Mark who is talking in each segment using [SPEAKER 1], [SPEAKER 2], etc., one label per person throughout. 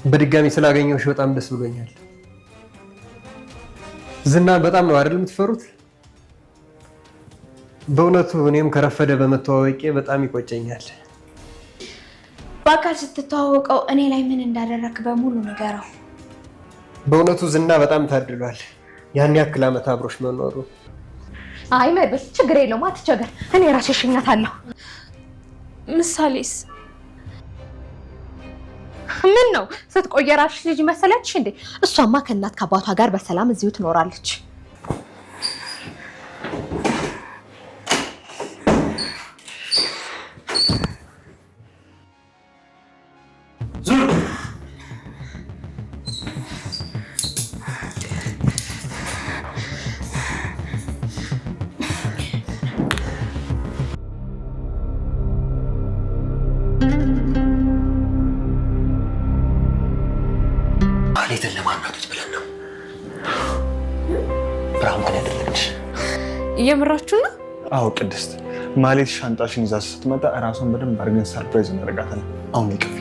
[SPEAKER 1] በድጋሚ ስላገኘሁሽ በጣም ደስ ብሎኛል። ዝናን በጣም ነው አይደል የምትፈሩት? በእውነቱ እኔም ከረፈደ በመተዋወቄ በጣም ይቆጨኛል።
[SPEAKER 2] በአካል ስትተዋወቀው እኔ ላይ ምን እንዳደረክ በሙሉ ንገረው።
[SPEAKER 1] በእውነቱ ዝና በጣም ታድሏል፣ ያን ያክል ዓመት አብሮሽ መኖሩ።
[SPEAKER 3] አይ መድበስ ችግር የለውም አትቸገር፣ እኔ ራሴ እሸኛታለሁ።
[SPEAKER 2] ምሳሌስ
[SPEAKER 3] ምን ነው ስትቆይ የራስሽ ልጅ መሰለችሽ እንዴ? እሷማ ከእናት ከአባቷ ጋር በሰላም እዚሁ ትኖራለች።
[SPEAKER 4] ማህሌትን ለማናደድ ብለን ነው ብራውን ያደረግሽ።
[SPEAKER 2] እየምራችሁ ነው?
[SPEAKER 5] አዎ ቅድስት፣ ማህሌት ሻንጣሽን ይዛ ስትመጣ እራሷን በደንብ አድርገን ሰርፕራይዝ እናደርጋታለን። አሁን ይቅፍ።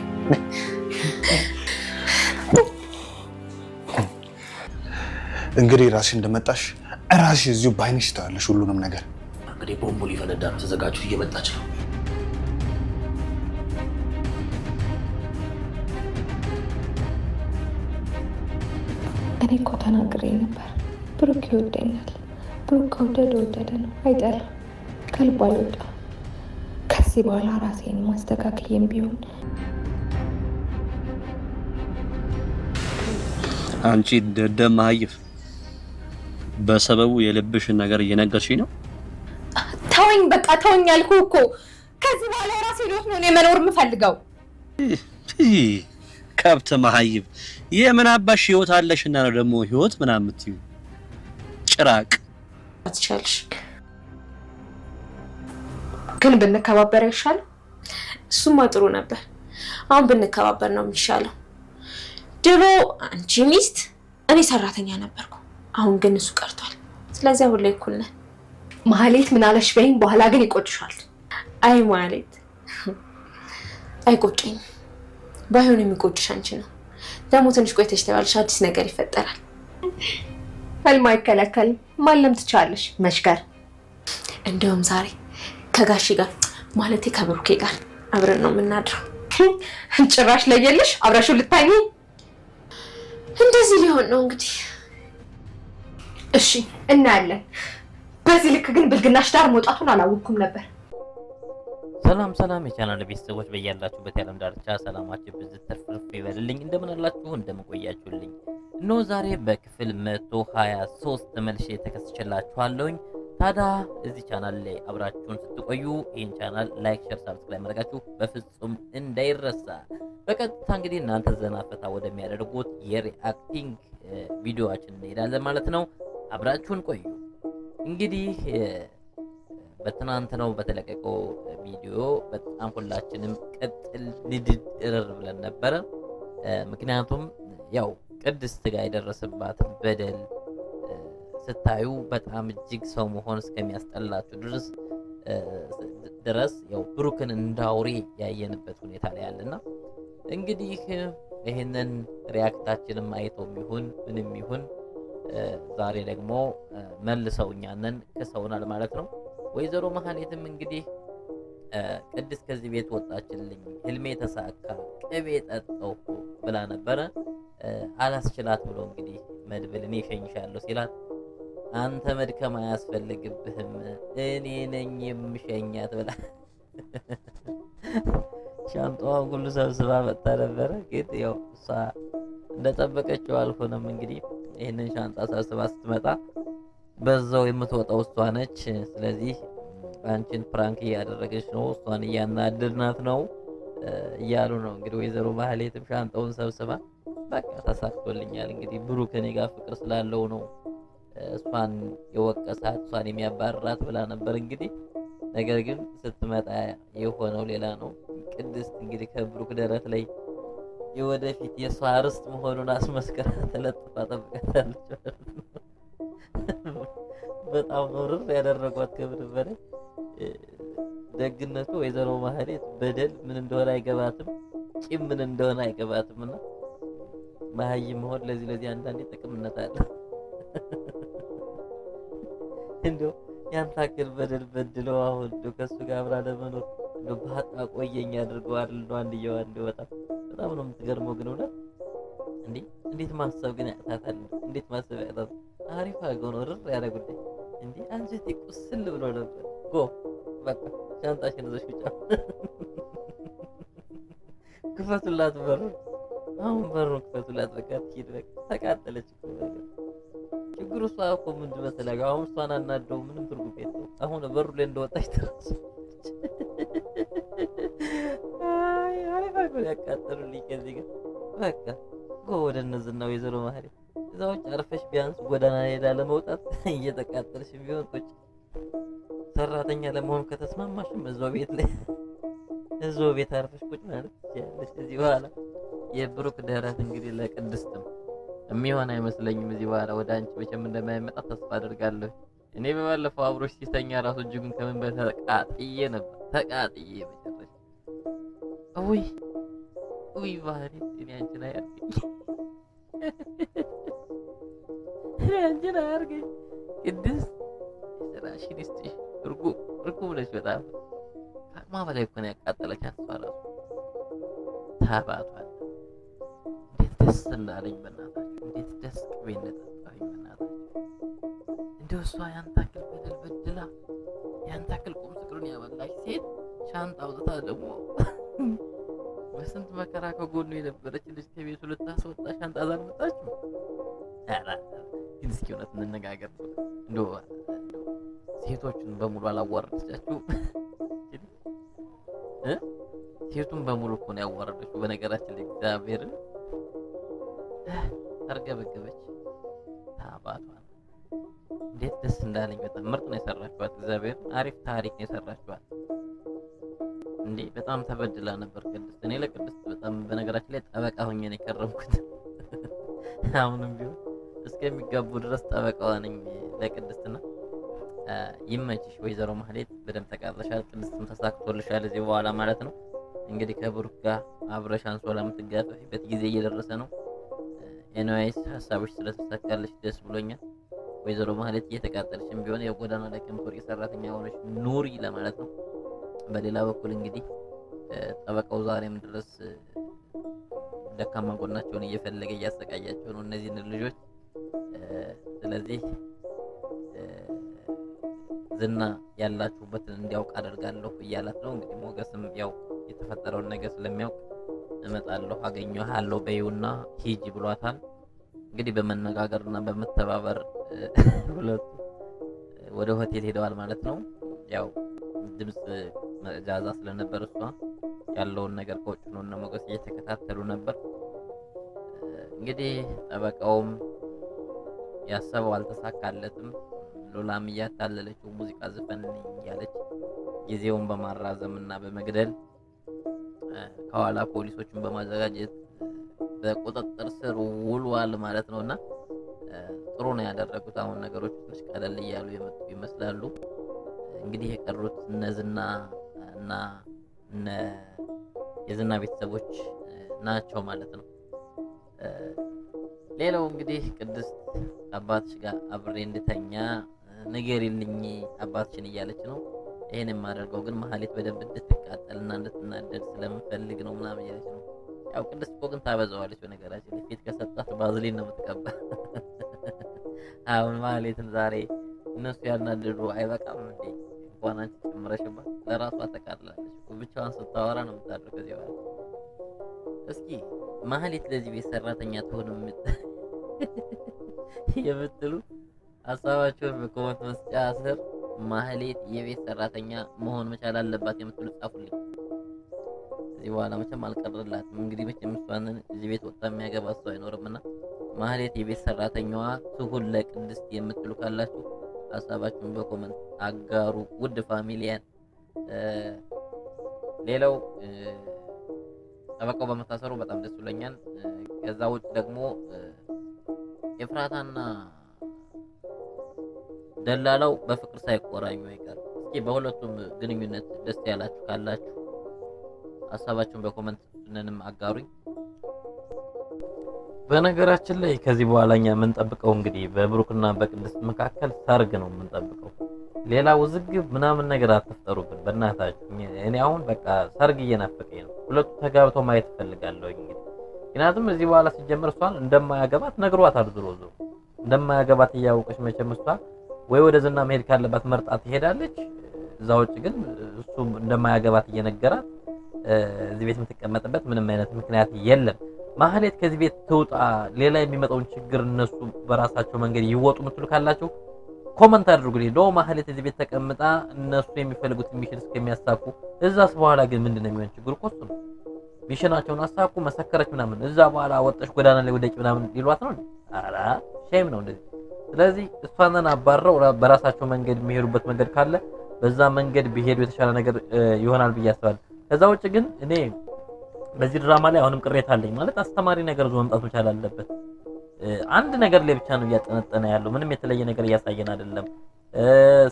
[SPEAKER 5] እንግዲህ ራስሽ እንደመጣሽ ራስሽ እዚሁ ባይንሽ ታያለሽ ሁሉንም ነገር።
[SPEAKER 4] እንግዲህ ቦምቡ ሊፈነዳ ነው፣ ተዘጋጁ፣ እየመጣች ነው።
[SPEAKER 3] እኔ እኮ ተናግሬ ነበር። ብሩክ ይወደኛል። ብሩክ ከወደደ ወደደ ነው፣ አይጠላም። ከልቡ አልወጣም። ከዚህ በኋላ ራሴን ማስተካከዬም ቢሆን
[SPEAKER 6] አንቺ ደደብ መሀይፍ፣ በሰበቡ የልብሽን ነገር እየነገርሽኝ ነው።
[SPEAKER 3] ተወኝ፣ በቃ ተወኝ ያልኩህ እኮ። ከዚህ በኋላ ራሴ ልወት ነው እኔ መኖር የምፈልገው።
[SPEAKER 6] ከብት መሀይብ፣ የምን አባሽ ህይወት አለሽና ነው ደግሞ ህይወት ምናምን የምትይው? ጭራቅ
[SPEAKER 2] አትቻልሽ።
[SPEAKER 3] ግን ብንከባበር አይሻልም?
[SPEAKER 2] እሱማ ጥሩ ነበር። አሁን ብንከባበር ነው የሚሻለው። ድሮ አንቺ ሚስት እኔ ሰራተኛ ነበርኩ። አሁን ግን እሱ ቀርቷል። ስለዚህ አሁን ላይ እኩል ነን።
[SPEAKER 3] ማህሌት ምን አለሽ በይኝ፣ በኋላ ግን ይቆጭሻል።
[SPEAKER 2] አይ ማህሌት አይቆጨኝም። ባይሆን የሚቆጭሽ አንቺ ነው። ደግሞ ትንሽ ቆይተሽ ተባልሽ አዲስ ነገር ይፈጠራል።
[SPEAKER 3] ህልም አይከለከልም። ማለም ትቻለሽ መሽከር።
[SPEAKER 2] እንደውም ዛሬ ከጋሺ ጋር ማለቴ ከብሩኬ ጋር አብረን ነው የምናድረው።
[SPEAKER 3] ጭራሽ ለየልሽ አብረሽው ልታኝ።
[SPEAKER 2] እንደዚህ ሊሆን ነው እንግዲህ።
[SPEAKER 3] እሺ እናያለን። በዚህ ልክ ግን ብልግናሽ ዳር መውጣቱን አላወኩም ነበር።
[SPEAKER 7] ሰላም ሰላም የቻናል ቤተሰቦች በያላችሁበት የዓለም ዳርቻ ሰላማችሁ ብዝት ተርፍርፍ ይበልልኝ። እንደምን አላችሁ? እንደምን ቆያችሁልኝ? እነሆ ዛሬ በክፍል 123 ተመልሼ ተከስቼላችኋለሁኝ። ታዲያ እዚህ ቻናል ላይ አብራችሁን ስትቆዩ ይህን ቻናል ላይክ፣ ሼር፣ ሰብስክራይብ ማድረጋችሁ በፍጹም እንዳይረሳ። በቀጥታ እንግዲህ እናንተ ዘና ፈታ ወደሚያደርጉት የሪአክቲንግ ቪዲዮአችን እንሄዳለን ማለት ነው። አብራችሁን ቆዩ። እንግዲህ በትናንትናው በተለቀቀው ቪዲዮ በጣም ሁላችንም ቅጥል ንድድ እርር ብለን ነበረ። ምክንያቱም ያው ቅድስት ጋር የደረሰባትን በደል ስታዩ በጣም እጅግ ሰው መሆን እስከሚያስጠላችሁ ድረስ ያው ብሩክን እንዳውሬ ያየንበት ሁኔታ ላይ ያለና እንግዲህ ይሄንን ሪያክታችንም አይተውም ይሁን ምንም ይሁን ዛሬ ደግሞ መልሰው እኛንን ከሰውናል ማለት ነው። ወይዘሮ መሀሌትም እንግዲህ ቅድስት ከዚህ ቤት ወጣችልኝ፣ ህልሜ ተሳካ፣ ቅቤ ጠጣሁ ብላ ነበረ። አላስችላት ብሎ እንግዲህ መድብል እኔ እሸኝሻለሁ ሲላት አንተ መድከም አያስፈልግብህም እኔ ነኝ የምሸኛት ብላ ሻንጣዋን ሁሉ ሰብስባ መጣ ነበረ። ግን ያው እሷ እንደጠበቀችው አልሆነም። እንግዲህ ይህንን ሻንጣ ሰብስባ ስትመጣ በዛው የምትወጣው እሷ ነች። ስለዚህ አንቺን ፕራንክ እያደረገች ነው፣ እሷን እያናደድናት ነው እያሉ ነው እንግዲህ ወይዘሮ ማህሌትም ሻንጣውን ሰብስባ በቃ ተሳክቶልኛል እንግዲህ ብሩክ ከኔ ጋር ፍቅር ስላለው ነው እሷን የወቀሳት እሷን የሚያባርራት ብላ ነበር እንግዲህ። ነገር ግን ስትመጣ የሆነው ሌላ ነው። ቅድስት እንግዲህ ከብሩክ ደረት ላይ የወደፊት የሷ ርስት መሆኑን አስመስከራ ተለጥፋ ጠብቃታለች ማለት ነው። በጣም ኖርር ያደረጓት ከብር በላይ ደግነቱ ወይዘሮ ማህሌት በደል ምን እንደሆነ አይገባትም፣ ቂም ምን እንደሆነ አይገባትምና መሀይም መሆን ለዚህ አንዳንዴ ጥቅምነት አለ። እንደው ያን ታክል በደል በድለው አሁን እንደው ከሱ ጋር አብራ ለመኖር እንደው ባጣ ቆየኝ አድርገዋል። እንደው አንድየዋ እንደው በጣም ነው የምትገርመው። ግን እውነት እንዴት ማሰብ ግን ያቅታታል? እንዴት ማሰብ ያቅታታል? አሪፍ አድርገው ነው ርር ያለ ጉዳይ አንጀቴ ቁስል ብሎ ነበር። በቃ ሻንጣሽን ይዘሽ ውጫ። ክፈቱላት በሩን፣ አሁን በሩን ክፈቱላት። በቃ ትሄድ፣ በቃ ተቃጠለች። ችግሩ እሷ እኮ ምንድን መሰለህ አሁን እሷን አናደው ምንም ትርጉም የለውም። አሁን በሩ ላይ እንደወጣች ተረች። አሪፍ አድርገው ያቃጠሉልኝ። ከዚህ ግን በቃ ወደ እነዚህና ወይዘሮ ማህሌት እዛው አርፈሽ ቢያንስ ጎዳና ሄዳ ለመውጣት እየተቃጠልሽ ቢሆን ቁጭ ሰራተኛ ለመሆን ከተስማማሽም እዛው ቤት አርፈሽ ቁጭ ማለት ትችያለሽ። እዚህ በኋላ የብሩክ ደረት እንግዲህ ለቅድስትም የሚሆን አይመስለኝም። እዚህ በኋላ ወደ አንቺ መቼም እንደማይመጣ ተስፋ አደርጋለሁ። እኔ በባለፈው አብሮሽ ሲተኛ ራሱ እጅጉን ከምን በተቃጥዬ ነበር። ተቃጥዬ መጨረሻ ውይ ባህሪ እኔ አንቺን አያርገኝ አንቺን አያርገኝ። ቅድስት ስራሽን ይስጥሽ። እርጉም ነች በጣም ከአቅሟ በላይ እኮ ነው ያቃጠለች። አስፈራሱ ታባቷል። እንዴት ደስ እንዳለኝ በእናታችሁ፣ እንዴት ደስ ቅቤ እንደጠጣሁኝ በእናታችሁ። እንደው እሷ ያን ታክል በደል በድላ ያን ታክል ቁም ስቅሉን ያበላሽ ሴት ሻንጣ አውጥታ ደግሞ በስንት መከራ ከጎኑ የነበረች ልጅ ከቤቱ ልታስወጣ ሻንጣ አልመጣችም። ግን እስኪ እውነት እንነጋገር፣ እንደው ሴቶቹን በሙሉ አላዋረደቻችሁ? ሴቱን በሙሉ እኮ ነው ያዋረደችው። በነገራችን ላይ እግዚአብሔርን ተርገበገበች። ታባቷን እንዴት ደስ እንዳለኝ። በጣም ምርጥ ነው የሰራችኋት። እግዚአብሔር አሪፍ ታሪክ ነው የሰራችኋት። በጣም ተበድላ ነበር ቅድስት። እኔ ለቅድስት በጣም በነገራችን ላይ ጠበቃ ሆኜ ነው የከረምኩት። አሁንም ቢሆን እስከሚጋቡ ድረስ ጠበቃዋ ነኝ ለቅድስትና። ይመችሽ ወይዘሮ ማህሌት፣ በደንብ ተቃጥለሻል። ቅድስትም ተሳክቶልሻል እዚህ በኋላ ማለት ነው። እንግዲህ ከብሩክ ጋር አብረሽ አንሶላ የምትጋፈፊበት ጊዜ እየደረሰ ነው። ኤንዋይስ ሀሳቦች ስለተሳካልሽ ደስ ብሎኛል ወይዘሮ ማህሌት። እየተቃጠልሽም ቢሆን የጎዳና ላይ ከምትወርቂ ሰራተኛ ሆነሽ ኑሪ ለማለት ነው። በሌላ በኩል እንግዲህ ጠበቃው ዛሬም ድረስ ደካማ ጎናቸውን እየፈለገ እያሰቃያቸው ነው እነዚህን ልጆች። ስለዚህ ዝና ያላችሁበትን እንዲያውቅ አደርጋለሁ እያላት ነው። እንግዲህ ሞገስም ያው የተፈጠረውን ነገር ስለሚያውቅ እመጣለሁ አገኘሃለሁ በይውና ሂጂ ብሏታል። እንግዲህ በመነጋገርና በመተባበር ሁለቱ ወደ ሆቴል ሄደዋል ማለት ነው። ያው ድምጽ መጃዛ ስለነበር እሷ ያለውን ነገር ከውጭ ነው እና ሞገስ እየተከታተሉ ነበር። እንግዲህ ጠበቃውም ያሰበው አልተሳካለትም። ሎላም እያታለለችው ሙዚቃ ዝፈን እያለች ጊዜውን በማራዘምና በመግደል ከኋላ ፖሊሶችን በማዘጋጀት በቁጥጥር ስር ውሏል ማለት ነውና ጥሩ ነው ያደረጉት። አሁን ነገሮች ትንሽ ቀለል እያሉ የመጡ ይመስላሉ። እንግዲህ የቀሩት እነዝና እና የዝና ቤተሰቦች ናቸው ማለት ነው። ሌላው እንግዲህ ቅድስት አባትሽ ጋር አብሬ እንድተኛ ንገሪልኝ አባትሽን እያለች ነው። ይሄን የማደርገው ግን ማህሌት በደንብ እንድትቃጠልና እንድትናደድ ስለምፈልግ ነው ምናምን እያለች ነው። ያው ቅድስት እኮ ግን ታበዛዋለች። በነገራችን ላይ ፊት ከሰጣት ባዝሊን ነው የምትቀባ። አሁን ማህሌትን ዛሬ እነሱ ያናደዱ አይበቃም እንዴ? እንኳን አንቺ ጨምረሽባት ለራሷ ተቃጥላለች። ብቻዋን ስታወራ ነው የምታድረው። ከዚህ በኋላ እስኪ ማህሌት ለዚህ ቤት ሰራተኛ ትሆን የምትሉ ሀሳባቸውን በኮመንት መስጫ ስር ማህሌት የቤት ሰራተኛ መሆን መቻል አለባት የምትሉ ጻፉልኝ። ከዚህ በኋላ መቼም አልቀርላትም። እንግዲህ መቼም እሷን እዚህ ቤት ወጣ የሚያገባ ሰው አይኖርምና ማህሌት የቤት ሰራተኛዋ ትሁን ለቅድስት የምትሉ ካላችሁ ሀሳባችሁን በኮመንት አጋሩ ውድ ፋሚሊያን። ሌላው ጠበቃው በመታሰሩ በጣም ደስ ብሎኛል። ከዛ ውጭ ደግሞ ኤፍራታና ደላላው በፍቅር ሳይቆራኙ አይቀርም። እስኪ በሁለቱም ግንኙነት ደስ ያላችሁ ካላችሁ ሀሳባችሁን በኮመንት እንንም አጋሩኝ። በነገራችን ላይ ከዚህ በኋላ እኛ የምንጠብቀው እንግዲህ በብሩክና በቅድስት መካከል ሰርግ ነው የምንጠብቀው። ሌላ ውዝግብ ምናምን ነገር አትፍጠሩብን በእናታችሁ። እኔ አሁን በቃ ሰርግ እየናፈቀኝ ነው። ሁለቱ ተጋብተው ማየት እፈልጋለሁ እንግዲህ። ምክንያቱም እዚህ በኋላ ሲጀምር እሷን እንደማያገባት ነግሯታል። ዞሮ እንደማያገባት እያወቀች መቼም እሷ ወይ ወደ ዝና መሄድ ካለባት መርጣ ትሄዳለች። እዛ ውጭ ግን እሱ እንደማያገባት እየነገራት እዚህ ቤት የምትቀመጥበት ምንም አይነት ምክንያት የለም። ማህሌት ከዚህ ቤት ትውጣ፣ ሌላ የሚመጣውን ችግር እነሱ በራሳቸው መንገድ ይወጡ ምትሉ ካላችሁ ኮመንት አድርጉልኝ። ዶ ማህሌት እዚህ ቤት ተቀምጣ እነሱ የሚፈልጉት ሚሽን እስከሚያሳኩ፣ እዛስ በኋላ ግን ምንድነው የሚሆን? ችግር እኮ እሱ ነው። ሚሽናቸውን አሳኩ፣ መሰከረች ምናምን፣ እዛ በኋላ ወጣሽ ጎዳና ላይ ወደቂ ምናምን ይሏት ነው። አራ ሼም ነው እንደዚህ። ስለዚህ እሷን አባረው በራሳቸው መንገድ የሚሄዱበት መንገድ ካለ በዛ መንገድ ቢሄዱ የተሻለ ነገር ይሆናል ብዬ አስባለሁ። ከዛ ውጭ ግን እኔ በዚህ ድራማ ላይ አሁንም ቅሬታ አለኝ። ማለት አስተማሪ ነገር ዞ መምጣት መቻል አለበት። አንድ ነገር ላይ ብቻ ነው እያጠነጠነ ያለው። ምንም የተለየ ነገር እያሳየን አይደለም።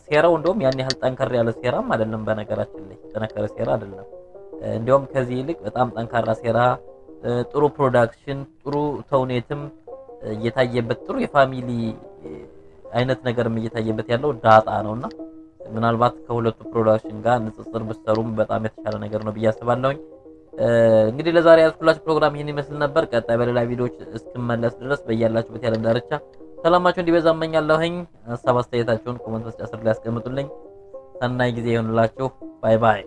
[SPEAKER 7] ሴራው እንደውም ያን ያህል ጠንከር ያለ ሴራም አይደለም። በነገራችን ላይ ጠነከረ ሴራ አይደለም። እንደውም ከዚህ ይልቅ በጣም ጠንካራ ሴራ፣ ጥሩ ፕሮዳክሽን፣ ጥሩ ተውኔትም እየታየበት፣ ጥሩ የፋሚሊ አይነት ነገርም እየታየበት ያለው ዳጣ ነውና ምናልባት ከሁለቱ ፕሮዳክሽን ጋር ንጽጽር ብትሰሩም በጣም የተሻለ ነገር ነው ብዬ አስባለሁኝ። እንግዲህ ለዛሬ ያዝኩላችሁ ፕሮግራም ይሄን ይመስል ነበር። ቀጣይ በሌላ ቪዲዮዎች እስክመለስ ድረስ በያላችሁበት የዓለም ዳርቻ ሰላማችሁ እንዲበዛ እመኛለሁኝ። ሀሳብ አስተያየታችሁን ኮሜንት መስጫ ስር ላይ አስቀምጡልኝ። ሰናይ ጊዜ ይሁንላችሁ። ባይ ባይ።